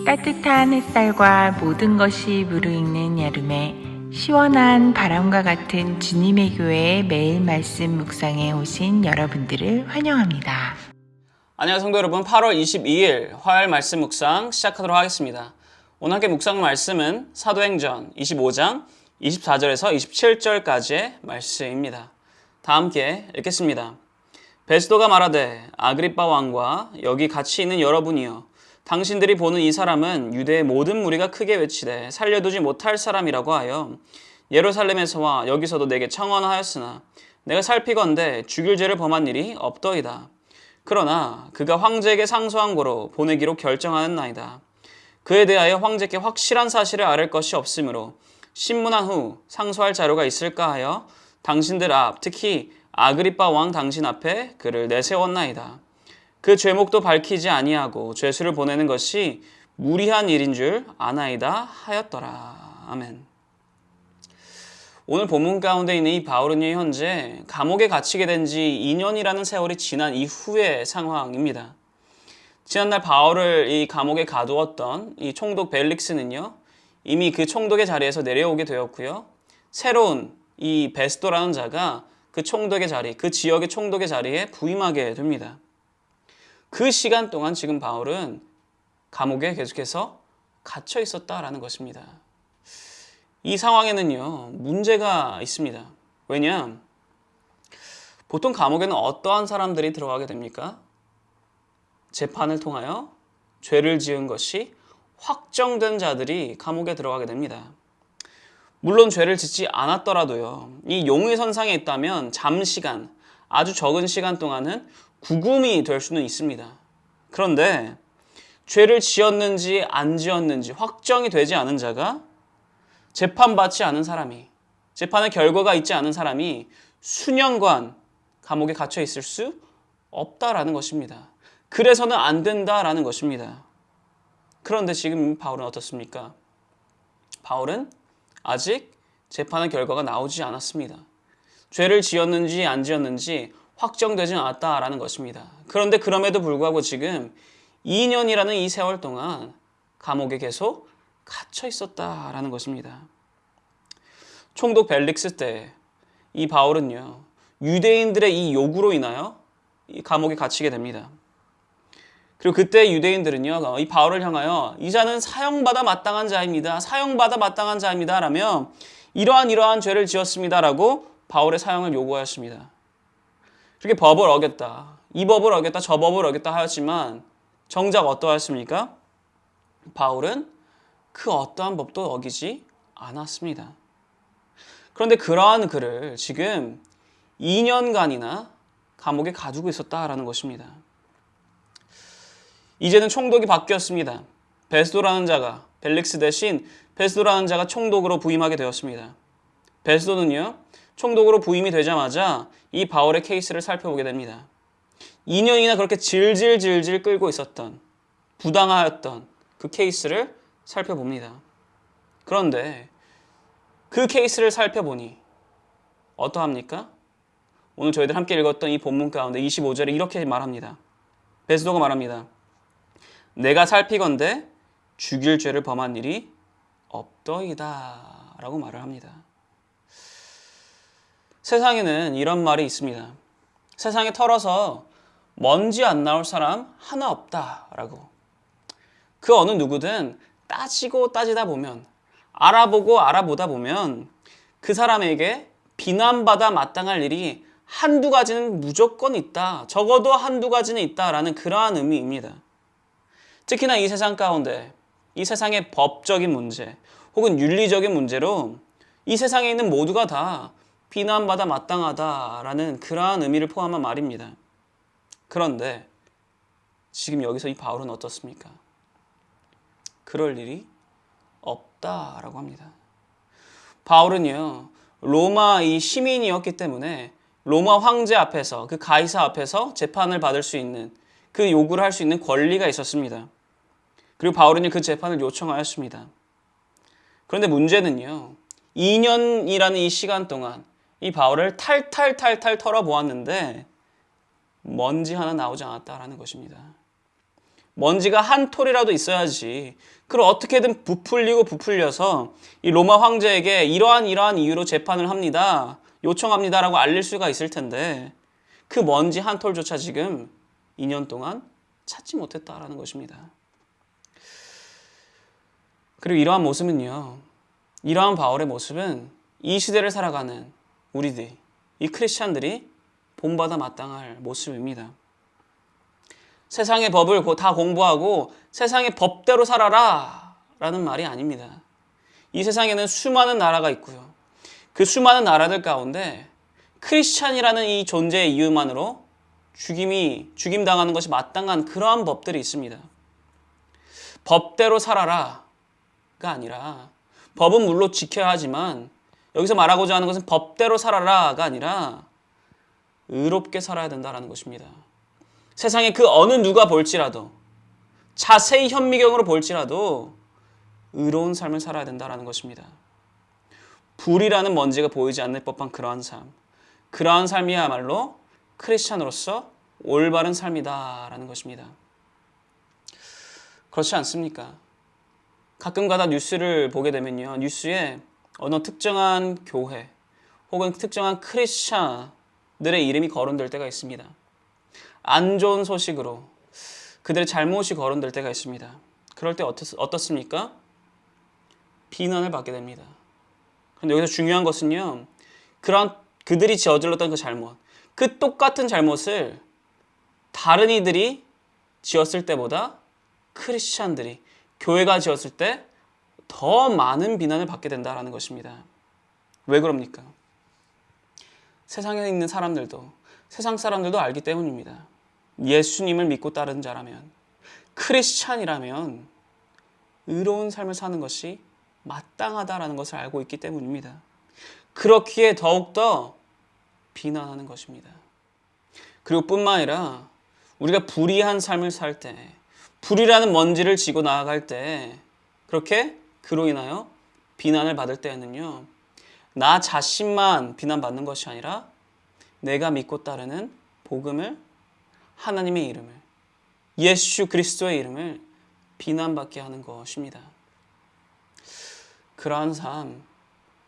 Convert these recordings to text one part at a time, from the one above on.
따뜻한 햇살과 모든 것이 무르익는 여름에 시원한 바람과 같은 주님의 교회의 매일 말씀 묵상에 오신 여러분들을 환영합니다. 안녕하세요 성도 여러분, 8월 22일 화요일 말씀 묵상 시작하도록 하겠습니다. 오늘 함께 묵상 말씀은 사도행전 25장 24절에서 27절까지의 말씀입니다. 다 함께 읽겠습니다. 베스도가 말하되 아그리빠 왕과 여기 같이 있는 여러분이여, 당신들이 보는 이 사람은 유대의 모든 무리가 크게 외치되 살려두지 못할 사람이라고 하여 예루살렘에서와 여기서도 내게 청언하였으나 내가 살피건대 죽일 죄를 범한 일이 없더이다. 그러나 그가 황제에게 상소한 고로 보내기로 결정하는 나이다. 그에 대하여 황제께 확실한 사실을 아를 것이 없으므로 신문한 후 상소할 자료가 있을까 하여 당신들 앞, 특히 아그리빠 왕 당신 앞에 그를 내세웠나이다. 그 죄목도 밝히지 아니하고 죄수를 보내는 것이 무리한 일인 줄 아나이다 하였더라. 아멘. 오늘 본문 가운데 있는 이 바울은요, 현재 감옥에 갇히게 된 지 2년이라는 세월이 지난 이후의 상황입니다. 지난날 바울을 이 감옥에 가두었던 이 총독 벨릭스는요, 이미 그 총독의 자리에서 내려오게 되었고요. 새로운 이 베스도라는 자가 그 총독의 자리, 그 지역의 총독의 자리에 부임하게 됩니다. 그 시간 동안 지금 바울은 감옥에 계속해서 갇혀 있었다라는 것입니다. 이 상황에는요, 문제가 있습니다. 왜냐? 보통 감옥에는 어떠한 사람들이 들어가게 됩니까? 재판을 통하여 죄를 지은 것이 확정된 자들이 감옥에 들어가게 됩니다. 물론 죄를 짓지 않았더라도요, 이 용의선상에 있다면 잠시간, 아주 적은 시간 동안은 구금이 될 수는 있습니다. 그런데 죄를 지었는지 안 지었는지 확정이 되지 않은 자가, 재판받지 않은 사람이, 재판의 결과가 있지 않은 사람이 수년간 감옥에 갇혀 있을 수 없다라는 것입니다. 그래서는 안 된다라는 것입니다. 그런데 지금 바울은 어떻습니까? 바울은 아직 재판의 결과가 나오지 않았습니다. 죄를 지었는지 안 지었는지 확정되지 않았다라는 것입니다. 그런데 그럼에도 불구하고 지금 2년이라는 이 세월 동안 감옥에 계속 갇혀 있었다라는 것입니다. 총독 벨릭스 때 이 바울은요, 유대인들의 이 요구로 인하여 이 감옥에 갇히게 됩니다. 그리고 그때 유대인들은요, 이 바울을 향하여 이 자는 사형받아 마땅한 자입니다. 사형받아 마땅한 자입니다. 라며 이러한 죄를 지었습니다. 라고 바울의 사형을 요구하였습니다. 그렇게 법을 어겼다, 이 법을 어겼다, 저 법을 어겼다 하였지만 정작 어떠하였습니까? 바울은 그 어떠한 법도 어기지 않았습니다. 그런데 그러한 그를 지금 2년간이나 감옥에 가두고 있었다라는 것입니다. 이제는 총독이 바뀌었습니다. 베스도라는 자가, 벨릭스 대신 베스도라는 자가 총독으로 부임하게 되었습니다. 베스도는요, 총독으로 부임이 되자마자 이 바울의 케이스를 살펴보게 됩니다. 2년이나 그렇게 질질 끌고 있었던, 부당하였던 그 케이스를 살펴봅니다. 그런데 그 케이스를 살펴보니 어떠합니까? 오늘 저희들 함께 읽었던 이 본문 가운데 25절에 이렇게 말합니다. 베스도가 말합니다. 내가 살피건대 죽일 죄를 범한 일이 없더이다 라고 말을 합니다. 세상에는 이런 말이 있습니다. 세상에 털어서 먼지 안 나올 사람 하나 없다라고. 그 어느 누구든 따지고 따지다 보면, 알아보고 알아보다 보면 그 사람에게 비난받아 마땅할 일이 한두 가지는 무조건 있다, 적어도 한두 가지는 있다라는 그러한 의미입니다. 특히나 이 세상 가운데, 이 세상의 법적인 문제 혹은 윤리적인 문제로 이 세상에 있는 모두가 다 비난받아 마땅하다라는 그러한 의미를 포함한 말입니다. 그런데 지금 여기서 이 바울은 어떻습니까? 그럴 일이 없다라고 합니다. 바울은요, 로마 이 시민이었기 때문에 로마 황제 앞에서, 그 가이사 앞에서 재판을 받을 수 있는, 그 요구를 할 수 있는 권리가 있었습니다. 그리고 바울은 그 재판을 요청하였습니다. 그런데 문제는요, 2년이라는 이 시간 동안 이 바울을 탈탈 털어보았는데 먼지 하나 나오지 않았다라는 것입니다. 먼지가 한 톨이라도 있어야지. 그걸 어떻게든 부풀려서 이 로마 황제에게 이러한 이유로 재판을 합니다. 요청합니다라고 알릴 수가 있을 텐데 그 먼지 한 톨조차 지금 2년 동안 찾지 못했다라는 것입니다. 그리고 이러한 모습은요. 이러한 바울의 모습은 이 시대를 살아가는 우리들, 이 크리스찬들이 본받아 마땅할 모습입니다. 세상의 법을 다 공부하고 세상의 법대로 살아라 라는 말이 아닙니다. 이 세상에는 수많은 나라가 있고요. 그 수많은 나라들 가운데 크리스찬이라는 이 존재의 이유만으로 죽임당하는 것이 마땅한 그러한 법들이 있습니다. 법대로 살아라가 아니라 법은 물론 지켜야 하지만 여기서 말하고자 하는 것은 법대로 살아라가 아니라 의롭게 살아야 된다는 것입니다. 세상에 그 어느 누가 볼지라도 자세히 현미경으로 볼지라도 의로운 삶을 살아야 된다는 것입니다. 불이라는 먼지가 보이지 않는 법한 그러한 삶, 그러한 삶이야말로 크리스찬으로서 올바른 삶이다라는 것입니다. 그렇지 않습니까? 가끔가다 뉴스를 보게 되면요, 뉴스에 어느 특정한 교회 혹은 특정한 크리스찬들의 이름이 거론될 때가 있습니다. 안 좋은 소식으로 그들의 잘못이 거론될 때가 있습니다. 그럴 때 어떻습니까? 비난을 받게 됩니다. 그런데 여기서 중요한 것은요, 그들이 저질렀던 그 잘못, 그 똑같은 잘못을 다른 이들이 지었을 때보다 크리스찬들이, 교회가 지었을 때 더 많은 비난을 받게 된다는 것입니다. 왜 그럽니까? 세상에 있는 사람들도, 세상 사람들도 알기 때문입니다. 예수님을 믿고 따르는 자라면, 크리스찬이라면 의로운 삶을 사는 것이 마땅하다라는 것을 알고 있기 때문입니다. 그렇기에 더욱더 비난하는 것입니다. 그리고 뿐만 아니라 우리가 불의한 삶을 살 때, 불이라는 먼지를 지고 나아갈 때, 그렇게 그로 인하여 비난을 받을 때에는요, 나 자신만 비난받는 것이 아니라 내가 믿고 따르는 복음을, 하나님의 이름을, 예수 그리스도의 이름을 비난받게 하는 것입니다. 그러한 삶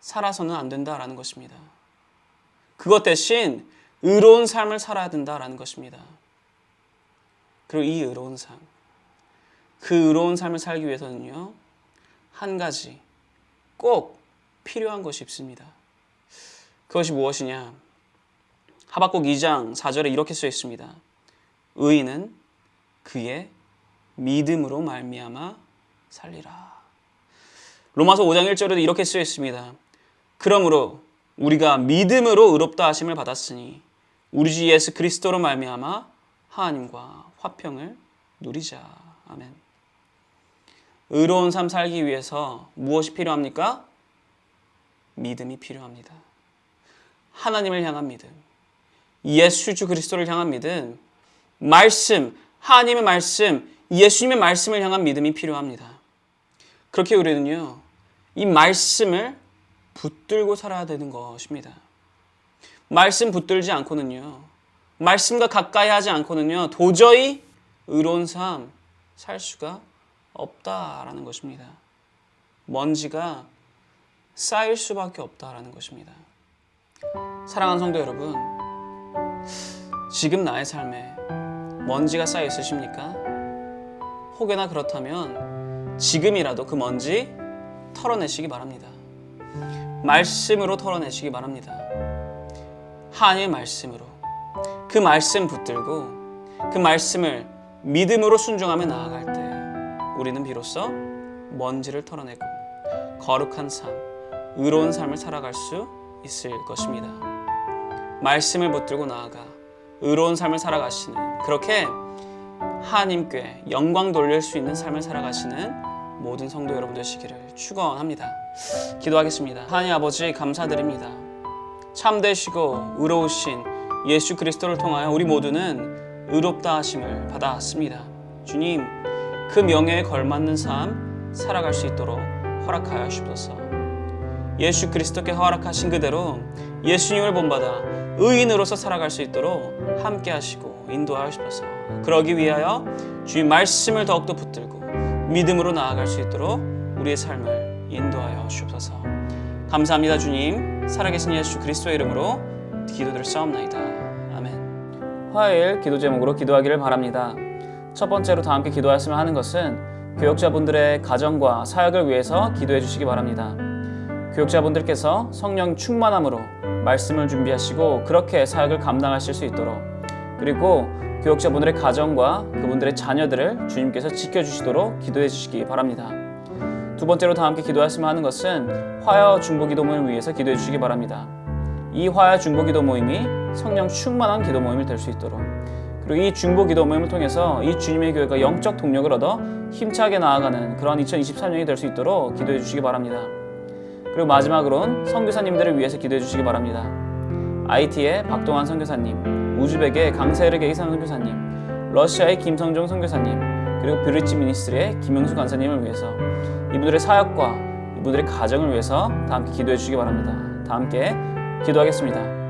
살아서는 안 된다라는 것입니다. 그것 대신 의로운 삶을 살아야 된다라는 것입니다. 그리고 이 의로운 삶, 그 의로운 삶을 살기 위해서는요, 한 가지 꼭 필요한 것이 있습니다. 그것이 무엇이냐? 하박국 2장 4절에 이렇게 써 있습니다. 의인은 그의 믿음으로 말미암아 살리라. 로마서 5장 1절에도 이렇게 쓰여 있습니다. 그러므로 우리가 믿음으로 의롭다 하심을 받았으니 우리 주 예수 그리스도로 말미암아 하나님과 화평을 누리자. 아멘. 의로운 삶 살기 위해서 무엇이 필요합니까? 믿음이 필요합니다. 하나님을 향한 믿음, 예수 주 그리스도를 향한 믿음, 말씀, 하나님의 말씀, 예수님의 말씀을 향한 믿음이 필요합니다. 그렇게 우리는요, 이 말씀을 붙들고 살아야 되는 것입니다. 말씀 붙들지 않고는요, 말씀과 가까이 하지 않고는요, 도저히 의로운 삶 살 수가 없다라는 것입니다. 먼지가 쌓일 수밖에 없다라는 것입니다. 사랑하는 성도 여러분, 지금 나의 삶에 먼지가 쌓여 있으십니까? 혹여나 그렇다면 지금이라도 그 먼지 털어내시기 바랍니다. 말씀으로 털어내시기 바랍니다. 하나님의 말씀으로, 그 말씀 붙들고 그 말씀을 믿음으로 순종하며 나아갈 때 우리는 비로소 먼지를 털어내고 거룩한 삶, 의로운 삶을 살아갈 수 있을 것입니다. 말씀을 붙들고 나아가 의로운 삶을 살아가시는, 그렇게 하나님께 영광 돌릴 수 있는 삶을 살아가시는 모든 성도 여러분 되시기를 축원합니다. 기도하겠습니다. 하나님 아버지 감사드립니다. 참되시고 의로우신 예수 그리스도를 통하여 우리 모두는 의롭다 하심을 받았습니다. 주님, 그 명예에 걸맞는 삶 살아갈 수 있도록 허락하여 주옵소서. 예수 그리스도께 허락하신 그대로 예수님을 본받아 의인으로서 살아갈 수 있도록 함께 하시고 인도하시옵소서. 그러기 위하여 주의 말씀을 더욱더 붙들고 믿음으로 나아갈 수 있도록 우리의 삶을 인도하여 주옵소서. 감사합니다. 주님, 살아계신 예수 그리스도의 이름으로 기도드렸사옵나이다. 아멘. 화요일 기도 제목으로 기도하기를 바랍니다. 첫 번째로 다 함께 기도하였으면 하는 것은 교역자분들의 가정과 사역을 위해서 기도해 주시기 바랍니다. 교역자분들께서 성령 충만함으로 말씀을 준비하시고 그렇게 사역을 감당하실 수 있도록, 그리고 교역자분들의 가정과 그분들의 자녀들을 주님께서 지켜주시도록 기도해 주시기 바랍니다. 두 번째로 다 함께 기도하였으면 하는 것은 화요 중보기도 모임을 위해서 기도해 주시기 바랍니다. 이 화요 중보기도 모임이 성령 충만한 기도 모임이 될 수 있도록, 그리고 이 중보기도 모임을 통해서 이 주님의 교회가 영적 동력을 얻어 힘차게 나아가는 그런 2023년이 될 수 있도록 기도해 주시기 바랍니다. 그리고 마지막으로는 선교사님들을 위해서 기도해 주시기 바랍니다. IT의 박동환 선교사님, 우즈벡의 강세르게 이상 선교사님, 러시아의 김성종 선교사님, 그리고 브릿지 미니스트리의 김영수 간사님을 위해서, 이분들의 사역과 이분들의 가정을 위해서 다 함께 기도해 주시기 바랍니다. 다 함께 기도하겠습니다.